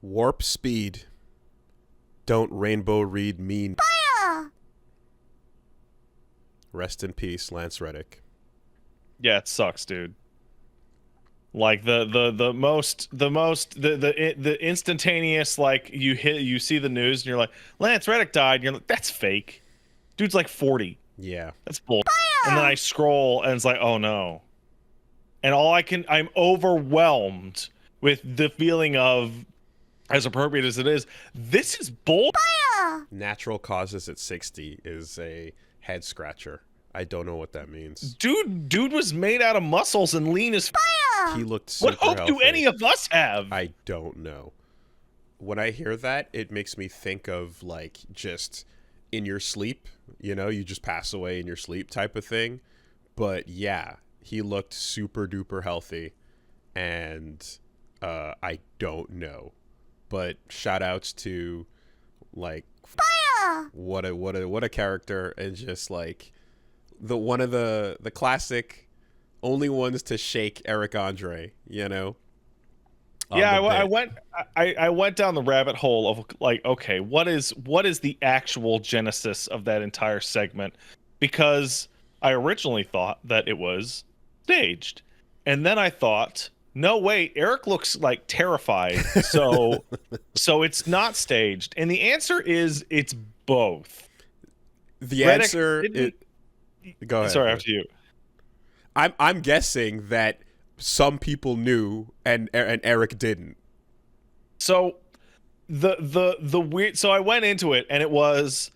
Warp speed. Don't Rainbow Reed mean. Fire! Rest in peace, Lance Reddick. Yeah, it sucks, dude. Like the instantaneous, like you see the news and you're like, Lance Reddick died, and you're like, that's fake. Dude's like 40. Yeah. That's bull. And then I scroll and it's like, oh no. And I'm overwhelmed with the feeling of, as appropriate as it is, this is bull. Fire! Natural causes at 60 is a head scratcher. I don't know what that means. Dude was made out of muscles and lean as Fire! He looked super What hope healthy. do any of us have? I don't know. When I hear that, it makes me think of like just in your sleep, you know, you just pass away in your sleep type of thing. But yeah, he looked super duper healthy, and I don't know. But shout outs to like Fire! what a character, and just like one of the classic only ones to shake Eric Andre, you know. Yeah, I went down the rabbit hole of like, okay, what is the actual genesis of that entire segment? Because I originally thought that it was staged, and then I thought, no, wait, Eric looks like terrified, so it's not staged. And the answer is it's both. The Reddick answer is, go ahead. Sorry, after you. I'm guessing that some people knew and Eric didn't. So the weird. So I went into it, and it was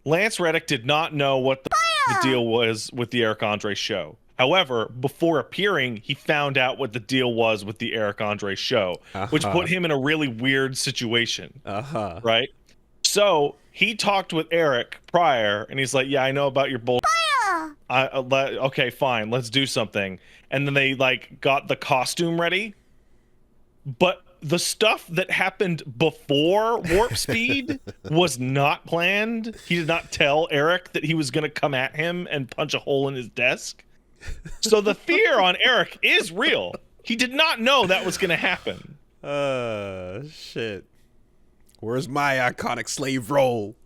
Lance Reddick did not know what the deal was with the Eric Andre show. However, before appearing, he found out what the deal was with the Eric Andre show, which put him in a really weird situation. Right? So he talked with Eric prior, and he's like, "Yeah, I know about your bull. Okay, fine, let's do something." And then they like got the costume ready, but the stuff that happened before Warp Speed was not planned. He did not tell Eric that he was going to come at him and punch a hole in his desk. So the fear on Eric is real. He did not know that was going to happen. Shit. Where's my iconic slave role?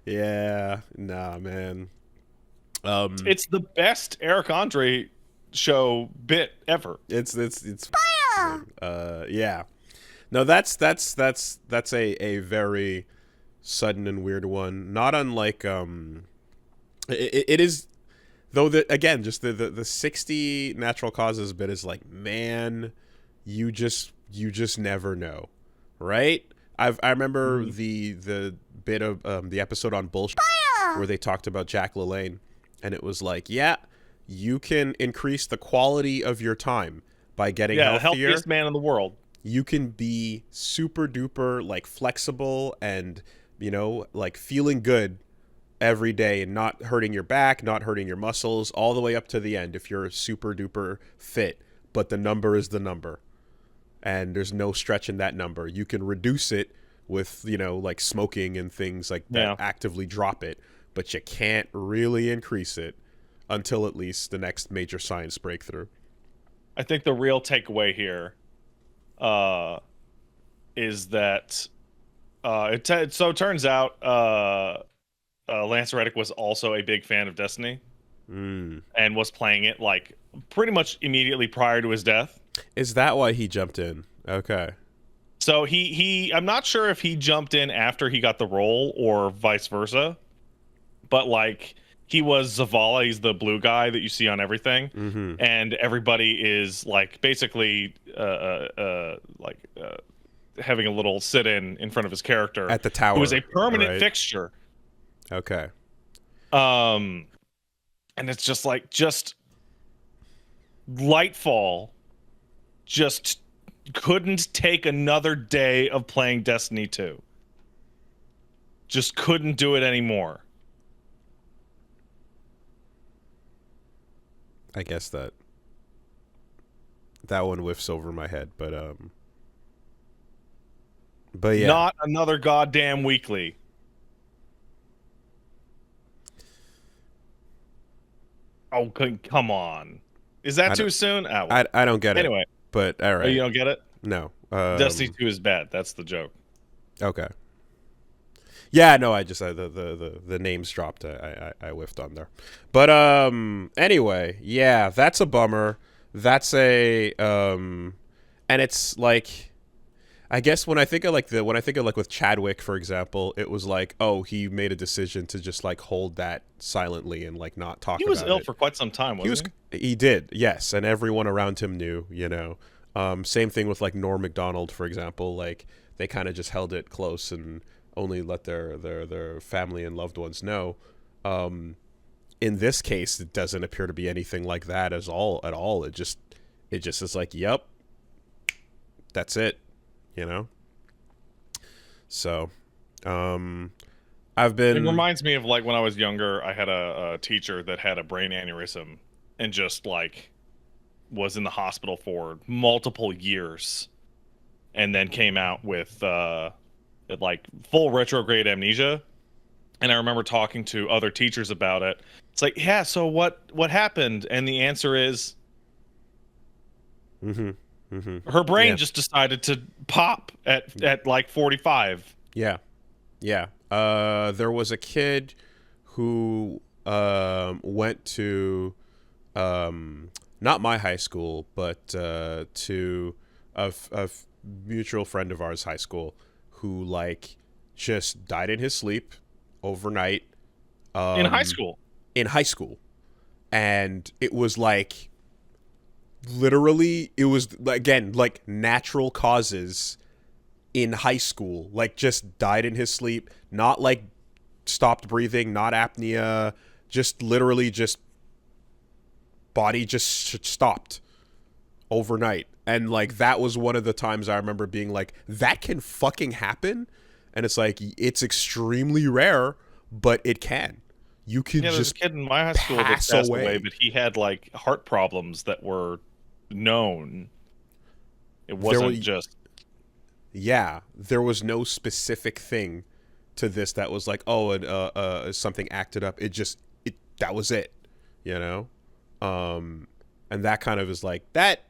Yeah, nah, man. It's the best Eric Andre show bit ever. It's fire. Yeah. No, that's a very sudden and weird one. Not unlike it is, though, that again, just the 60 natural causes bit is like, man, you just never know, right? I remember the bit of the episode on bullshit where they talked about Jack LaLanne, and it was like, yeah, you can increase the quality of your time by getting healthier. Healthiest man in the world. You can be super duper like flexible and, you know, like feeling good every day and not hurting your back, not hurting your muscles, all the way up to the end if you're super duper fit. But the number is the number, and there's no stretching that number. You can reduce it with, you know, like smoking and things like that, actively drop it, but you can't really increase it until at least the next major science breakthrough. I think the real takeaway here is that it turns out Lance Reddick was also a big fan of Destiny and was playing it like pretty much immediately prior to his death. Is that why he jumped in? Okay. So I'm not sure if he jumped in after he got the role or vice versa, but like he was Zavala. He's the blue guy that you see on everything, and everybody is like basically having a little sit-in in front of his character at the tower. It was a permanent fixture. Okay. And it's just like Lightfall just couldn't take another day of playing Destiny 2. Just couldn't do it anymore. I guess that one whiffs over my head, but yeah. Not another goddamn weekly. Oh, come on. Is that too soon? I don't get it. Anyway. but all right. Oh, you don't get it? No. Destiny 2 is bad. That's the joke. Okay. Yeah, no, I just the names dropped. I whiffed on there, but anyway, yeah, that's a bummer. That's a and it's like, I guess when I think of like with Chadwick, for example, it was like, oh, he made a decision to just like hold that silently and like not talk about it. He was ill for quite some time, wasn't he? He did, yes, and everyone around him knew. Same thing with like Norm Macdonald, for example. Like they kind of just held it close and only let their family and loved ones know. In this case, it doesn't appear to be anything like that at all. It just is like, yep, that's it, So, I've been. It reminds me of like when I was younger. I had a teacher that had a brain aneurysm and just like was in the hospital for multiple years, and then came out with like full retrograde amnesia. And I remember talking to other teachers about it. It's like, yeah, so what happened? And the answer is her brain just decided to pop at like 45. Yeah. There was a kid who went to not my high school, but to a mutual friend of ours' high school, who like just died in his sleep overnight. In high school. And it was like, literally, it was, again, like natural causes in high school. Like just died in his sleep, not like stopped breathing, not apnea, just literally just body just stopped overnight. And like that was one of the times I remember being like, that can fucking happen. And it's like, it's extremely rare, but it can. You can there's just a kid in my high school that passed away, but he had like heart problems that were known. It wasn't just. Yeah, there was no specific thing to this that was like, oh, something acted up. That was it, and that kind of is like that.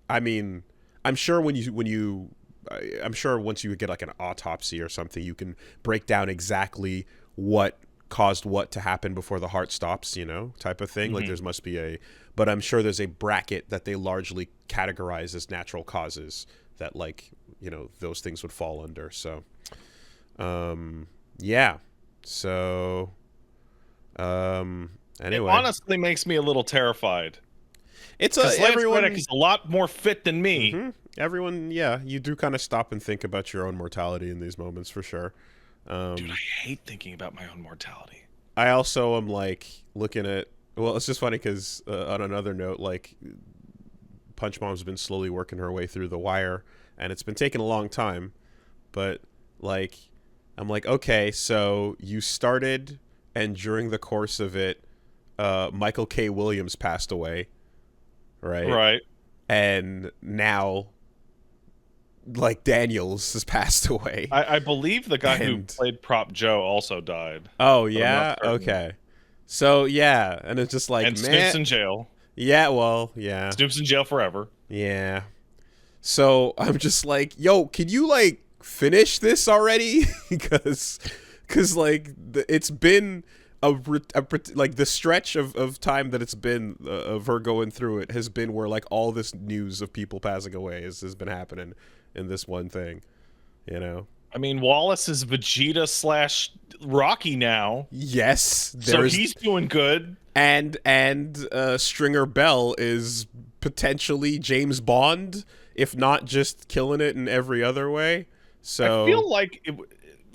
I mean, I'm sure I'm sure once you get like an autopsy or something, you can break down exactly what caused what to happen before the heart stops, type of thing. Like must be but I'm sure there's a bracket that they largely categorize as natural causes that like, those things would fall under. So, yeah. So, anyway. It honestly makes me a little terrified. Everyone Reddick is a lot more fit than me. Mm-hmm. Everyone, yeah, you do kind of stop and think about your own mortality in these moments for sure. Dude, I hate thinking about my own mortality. I also am like looking at. Well, it's just funny because on another note, like Punch Mom's been slowly working her way through The Wire, and it's been taking a long time. But like, I'm like, okay, so you started, and during the course of it, Michael K. Williams passed away. Right. And now, like, Daniels has passed away. I believe the guy who played Prop Joe also died. Oh, yeah? Okay. So, yeah. And it's just like, and Snoop's in jail. Yeah, well, yeah. Snoop's in jail forever. Yeah. So, I'm just like, yo, can you, like, finish this already? Because like, it's been... like the stretch of time that it's been of her going through it has been where like all this news of people passing away has been happening in this one thing, I mean, Wallace is Vegeta / Rocky now. Yes, so he's doing good. And Stringer Bell is potentially James Bond, if not just killing it in every other way. So I feel like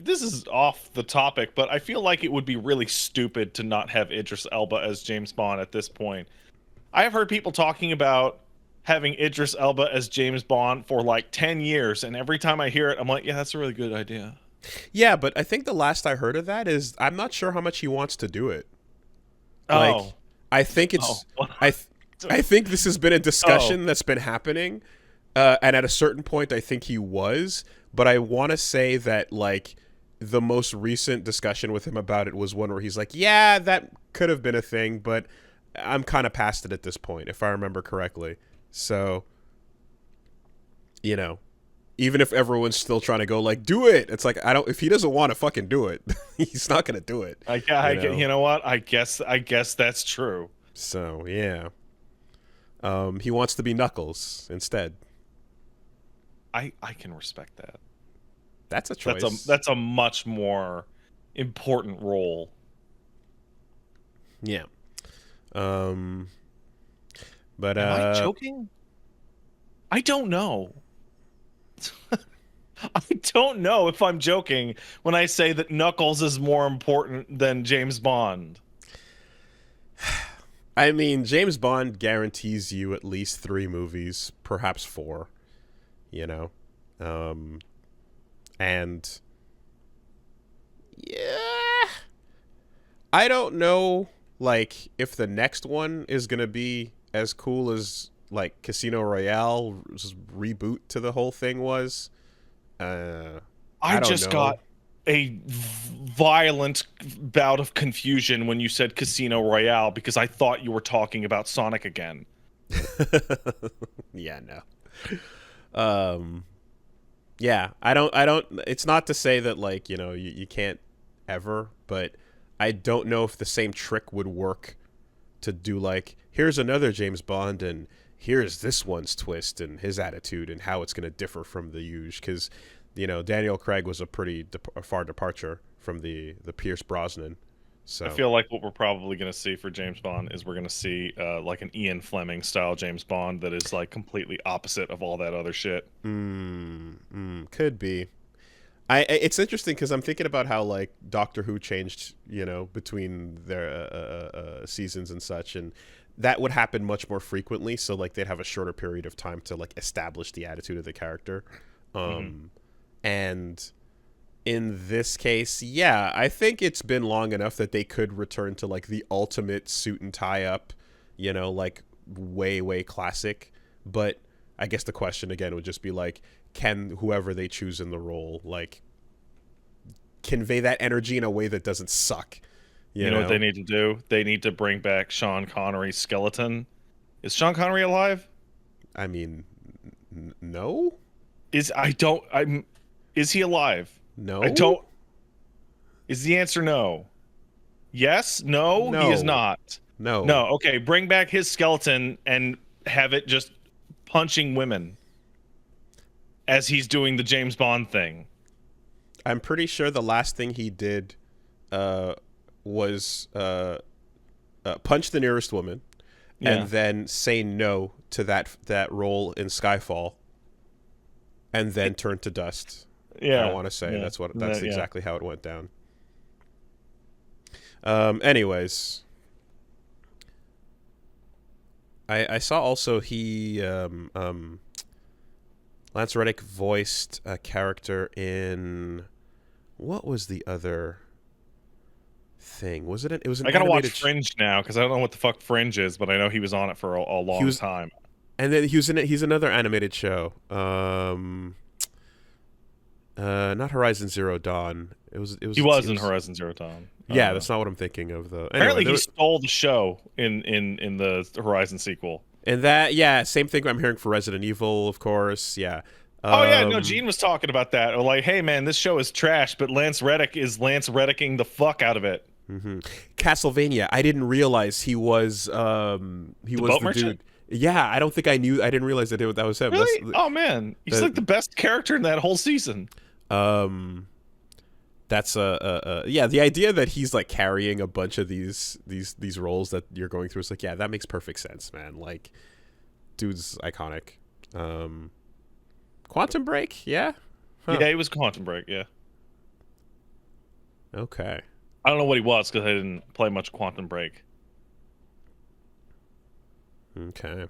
this is off the topic, but I feel like it would be really stupid to not have Idris Elba as James Bond at this point. I have heard people talking about having Idris Elba as James Bond for like 10 years, and every time I hear it, I'm like, yeah, that's a really good idea. Yeah, but I think the last I heard of that is I'm not sure how much he wants to do it. Like, I think it's... I think this has been a discussion that's been happening, and at a certain point, I think he was, but I want to say that, like, the most recent discussion with him about it was one where he's like, yeah, that could have been a thing, but I'm kind of past it at this point, if I remember correctly. So, you know, even if everyone's still trying to go like, do it. It's like, I don't, if he doesn't want to fucking do it, he's not going to do it. You know what? I guess that's true. So, yeah. He wants to be Knuckles instead. I can respect that. That's a choice. That's a much more important role. Yeah. But am I joking? I don't know. I don't know if I'm joking when I say that Knuckles is more important than James Bond. I mean, James Bond guarantees you at least 3 movies, perhaps 4, you know? And yeah, I don't know, like, if the next one is going to be as cool as, like, Casino Royale's reboot to the whole thing was. I just got a violent bout of confusion when you said Casino Royale because I thought you were talking about Sonic again. Yeah, no. Yeah, I don't it's not to say that, like, you know, you can't ever, but I don't know if the same trick would work to do, like, here's another James Bond and here's this one's twist and his attitude and how it's going to differ from the usual, because, you know, Daniel Craig was a pretty far departure from the Pierce Brosnan. So I feel like what we're probably going to see for James Bond is we're going to see like an Ian Fleming style James Bond that is like completely opposite of all that other shit. Could be. It's interesting because I'm thinking about how, like, Doctor Who changed, you know, between their seasons and such, and that would happen much more frequently. So, like, they'd have a shorter period of time to, like, establish the attitude of the character. And in this case, yeah, I think it's been long enough that they could return to, like, the ultimate suit and tie up, you know, like, way classic. But I guess the question again would just be, like, can whoever they choose in the role, like, convey that energy in a way that doesn't suck? You know what they need to do? They need to bring back Sean Connery's skeleton. Is Sean Connery alive? I mean, no. Is he alive? No. I don't. Is the answer no? Yes? No? No. He is not. No. No. Okay, bring back his skeleton and have it just punching women as he's doing the James Bond thing. I'm pretty sure the last thing he did was punch the nearest woman and then say no to that role in Skyfall and then turn to dust. Yeah. I want to say that's exactly how it went down. Anyways, I saw also he Lance Reddick voiced a character in, what was the other thing? Was it? It was an. I gotta watch Fringe now because I don't know what the fuck Fringe is, but I know he was on it for a long time. And then he was in it. He's another animated show. Not Horizon Zero Dawn. It was. He was in Horizon Zero Dawn. Yeah, that's not what I'm thinking of though. Apparently, he stole the show in the Horizon sequel. And that, yeah, same thing I'm hearing for Resident Evil, of course. Yeah. Oh yeah, no, Gene was talking about that. Or like, hey man, this show is trash, but Lance Reddick is Lance Reddicking the fuck out of it. Castlevania. I didn't realize he was the dude. Yeah, I don't think I knew. I didn't realize that was him. Really? Oh man, he's like the best character in that whole season. That's yeah, the idea that he's like carrying a bunch of these roles that you're going through is like, yeah, that makes perfect sense, man. Like, dude's iconic. Quantum Break, yeah? Huh. Yeah, he was Quantum Break, yeah. Okay. I don't know what he was because I didn't play much Quantum Break. Okay.